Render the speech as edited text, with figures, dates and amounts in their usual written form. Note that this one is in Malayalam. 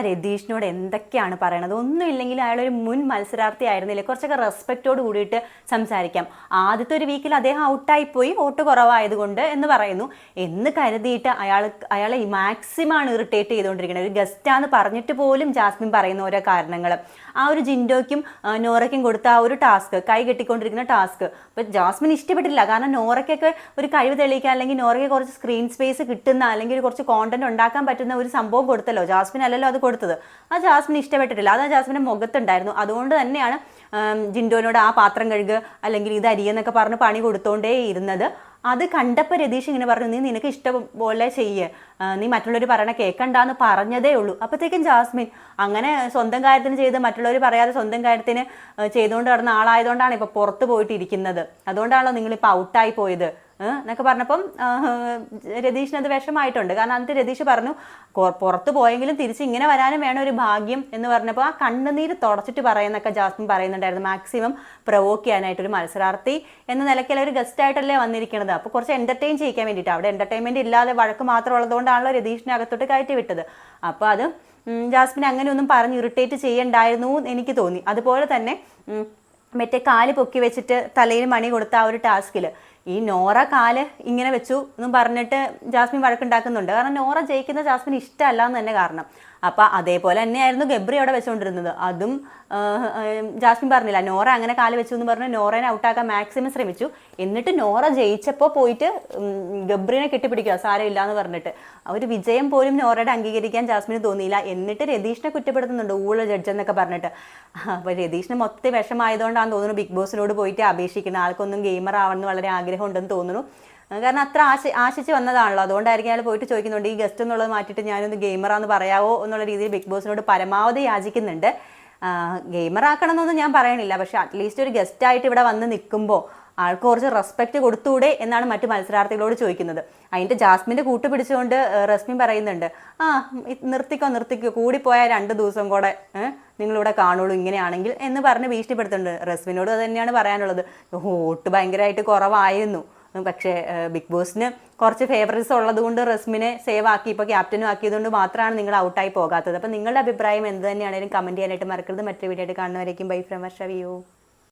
രതീഷിനോട് എന്തൊക്കെയാണ് പറയണത്? ഒന്നുമില്ലെങ്കിൽ അയാളൊരു മുൻ മത്സരാർത്ഥി ആയിരുന്നില്ലേ, കുറച്ചൊക്കെ റെസ്പെക്റ്റോട് കൂടിയിട്ട് സംസാരിക്കാം. ആദ്യത്തെ ഒരു വീക്കിൽ അദ്ദേഹം ഔട്ടായിപ്പോയി, വോട്ട് കുറവായതുകൊണ്ട് എന്ന് പറയുന്നു എന്ന് കരുതിയിട്ട് അയാളെ മാക്സിമം ഇറിറ്റേറ്റ് ചെയ്തുകൊണ്ടിരിക്കുന്നത്. ഒരു ഗസ്റ്റാന്ന് പറഞ്ഞിട്ട് പോലും ജാസ്മിൻ പറയുന്ന ഓരോ കാരണങ്ങൾ, ആ ഒരു ജിൻഡോയ്ക്കും നോറയ്ക്കും കൊടുത്ത ആ ഒരു ടാസ്ക്, കൈ കെട്ടിക്കൊണ്ടിരിക്കുന്ന ടാസ്ക്, അപ്പോൾ ജാസ്മിൻ ഇഷ്ടപ്പെട്ടില്ല. കാരണം നോറയ്ക്കൊക്കെ ഒരു കഴിവ് തെളിയിക്കാൻ, അല്ലെങ്കിൽ നോറയ്ക്ക് കുറച്ച് സ്ക്രീൻ സ്പേസ് കിട്ടുന്ന, അല്ലെങ്കിൽ കുറച്ച് കോണ്ടന്റ് ഉണ്ടാക്കാൻ പറ്റുന്ന ഒരു സംഭവം കൊടുത്തല്ലോ. ജാസ്മിൻ അല്ലല്ലോ അത് കൊടുത്തത്. ആ ജാസ്മിൻ ഇഷ്ടപ്പെട്ടിട്ടില്ല. അത് ആ ജാസ്മിൻ്റെ മുഖത്തുണ്ടായിരുന്നു. അതുകൊണ്ട് തന്നെയാണ് ജിൻഡോനോട് ആ പാത്രം കഴുകുക അല്ലെങ്കിൽ ഇത് അരിയെന്നൊക്കെ പറഞ്ഞ് പണി കൊടുത്തോണ്ടേ ഇരുന്നത്. അത് കണ്ടപ്പോൾ രതീഷ് ഇങ്ങനെ പറഞ്ഞു, നീ നിനക്ക് ഇഷ്ടം പോലെ ചെയ്യേ, നീ മറ്റുള്ളവർ പറയണ കേൾക്കണ്ടെന്ന് പറഞ്ഞതേ ഉള്ളൂ. അപ്പോഴത്തേക്കും ജാസ്മിൻ അങ്ങനെ സ്വന്തം കാര്യത്തിന് ചെയ്ത് മറ്റുള്ളവർ പറയാതെ സ്വന്തം കാര്യത്തിന് ചെയ്തുകൊണ്ട് നടന്ന ആളായതുകൊണ്ടാണ് ഇപ്പോൾ പുറത്ത് പോയിട്ടിരിക്കുന്നത്. അതുകൊണ്ടാണല്ലോ നിങ്ങളിപ്പോൾ ഔട്ടായി പോയത് എന്നൊക്കെ പറഞ്ഞപ്പം രതീഷിനത് വിഷമായിട്ടുണ്ട്. കാരണം എന്നിട്ട് രതീഷ് പറഞ്ഞു, പുറത്ത് പോയെങ്കിലും തിരിച്ച് ഇങ്ങനെ വരാനും വേണം ഒരു ഭാഗ്യം എന്ന് പറഞ്ഞപ്പോൾ ആ കണ്ണുനീര് തുടച്ചിട്ട് പറയുന്നൊക്കെ ജാസ്മിൻ പറയുന്നുണ്ടായിരുന്നു. മാക്സിമം പ്രൊവോക്ക് ചെയ്യാനായിട്ടൊരു മത്സരാർത്ഥി എന്ന നിലയ്ക്കല്ല, ഒരു ഗസ്റ്റായിട്ടല്ലേ വന്നിരിക്കുന്നത്. അപ്പോൾ കുറച്ച് എൻ്റർടൈൻ ചെയ്യിക്കാൻ വേണ്ടിയിട്ട്, അവിടെ എൻ്റർടൈൻമെൻറ്റ് ഇല്ലാതെ വഴക്ക് മാത്രം ഉള്ളതുകൊണ്ടാണല്ലോ രതീഷിനെ അകത്തോട്ട് കയറ്റി വിട്ടത്. അപ്പോൾ അത് ജാസ്മിൻ അങ്ങനെയൊന്നും പറഞ്ഞ് ഇറിറ്റേറ്റ് ചെയ്യണ്ടായിരുന്നു എനിക്ക് തോന്നി. അതുപോലെ തന്നെ മറ്റേ കാല് പൊക്കി വെച്ചിട്ട് തലയിൽ മണി കൊടുത്ത ആ ഒരു ടാസ്കിൽ ഈ നോറ കാല് ഇങ്ങനെ വെച്ചു എന്നും പറഞ്ഞിട്ട് ജാസ്മിൻ വഴക്കുണ്ടാക്കുന്നുണ്ട്. കാരണം നോറ ജയിക്കുന്ന ജാസ്മിൻ ഇഷ്ടമല്ല എന്ന് തന്നെ കാരണം. അപ്പം അതേപോലെ തന്നെയായിരുന്നു ഗബ്രി അവിടെ വെച്ചുകൊണ്ടിരുന്നത്. അതും ജാസ്മിൻ പറഞ്ഞില്ല, നോറ അങ്ങനെ കാല് വെച്ചു എന്ന് പറഞ്ഞ് നോറേനെ ഔട്ടാക്കാൻ മാക്സിമം ശ്രമിച്ചു. എന്നിട്ട് നോറ ജയിച്ചപ്പോൾ പോയിട്ട് ഗബ്രിനെ കെട്ടിപ്പിടിക്കുക സാരമില്ല എന്ന് പറഞ്ഞിട്ട്. ഒരു വിജയം പോലും നോറയുടെ അംഗീകരിക്കാൻ ജാസ്മിന് തോന്നിയില്ല. എന്നിട്ട് രതീഷിനെ കുറ്റപ്പെടുത്തുന്നുണ്ട്, ഊള ജഡ്ജ് എന്നൊക്കെ പറഞ്ഞിട്ട്. അപ്പോൾ രതീഷിന് മൊത്തം വിഷമായതുകൊണ്ടാണ് തോന്നുന്നു ബിഗ് ബോസിനോട് പോയിട്ട് അപേക്ഷിക്കുന്നത്. ആൾക്കൊന്നും ഗെയിമർ ആവണമെന്ന് വളരെ ആഗ്രഹം ഉണ്ടെന്ന് തോന്നുന്നു. കാരണം അത്ര ആശിച്ച് വന്നതാണല്ലോ. അതുകൊണ്ടായിരിക്കും അയാൾ പോയിട്ട് ചോദിക്കുന്നുണ്ട്, ഈ ഗസ്റ്റ് എന്നുള്ളത് മാറ്റിയിട്ട് ഞാനൊന്ന് ഗെയിമറാന്ന് പറയാവോ എന്നുള്ള രീതിയിൽ ബിഗ് ബോസിനോട് പരമാവധി യാചിക്കുന്നുണ്ട്. ഗെയിമറാക്കണം എന്നൊന്നും ഞാൻ പറയണില്ല, പക്ഷെ അറ്റ്ലീസ്റ്റ് ഒരു ഗസ്റ്റായിട്ട് ഇവിടെ വന്ന് നിൽക്കുമ്പോൾ ആൾക്ക് കുറച്ച് റെസ്പെക്റ്റ് കൊടുത്തൂടെ എന്നാണ് മറ്റു മത്സരാർത്ഥികളോട് ചോദിക്കുന്നത്. അതിൻ്റെ ജാസ്മിൻ്റെ കൂട്ടുപിടിച്ചുകൊണ്ട് റസ്മിൻ പറയുന്നുണ്ട്, നിർത്തിക്കോ കൂടിപ്പോയാൽ 2 ദിവസം കൂടെ നിങ്ങളിവിടെ കാണുള്ളൂ ഇങ്ങനെയാണെങ്കിൽ എന്ന് പറഞ്ഞ് ഭീഷണിപ്പെടുത്തുന്നുണ്ട്. റസ്മിനോട് അത് തന്നെയാണ് പറയാനുള്ളത്. വോട്ട് ഭയങ്കരമായിട്ട് കുറവായിരുന്നു, പക്ഷേ ബിഗ് ബോസിന് കുറച്ച് ഫേവറേറ്റ്സ് ഉള്ളത് കൊണ്ട് റസ്മിനെ സേവ് ആക്കി, ഇപ്പോൾ ക്യാപ്റ്റനും ആക്കിയതുകൊണ്ട് മാത്രമാണ് നിങ്ങൾ ഔട്ടായി പോകാത്തത്. അപ്പോൾ നിങ്ങളുടെ അഭിപ്രായം എന്ത് തന്നെയാണെങ്കിലും കമൻറ്റ് ചെയ്യാനായിട്ട് മറക്കരുത്. മറ്റൊരു വീഡിയോ ആയിട്ട് കാണുന്നവരേക്കും ബൈ ഫ്രം വർഷ.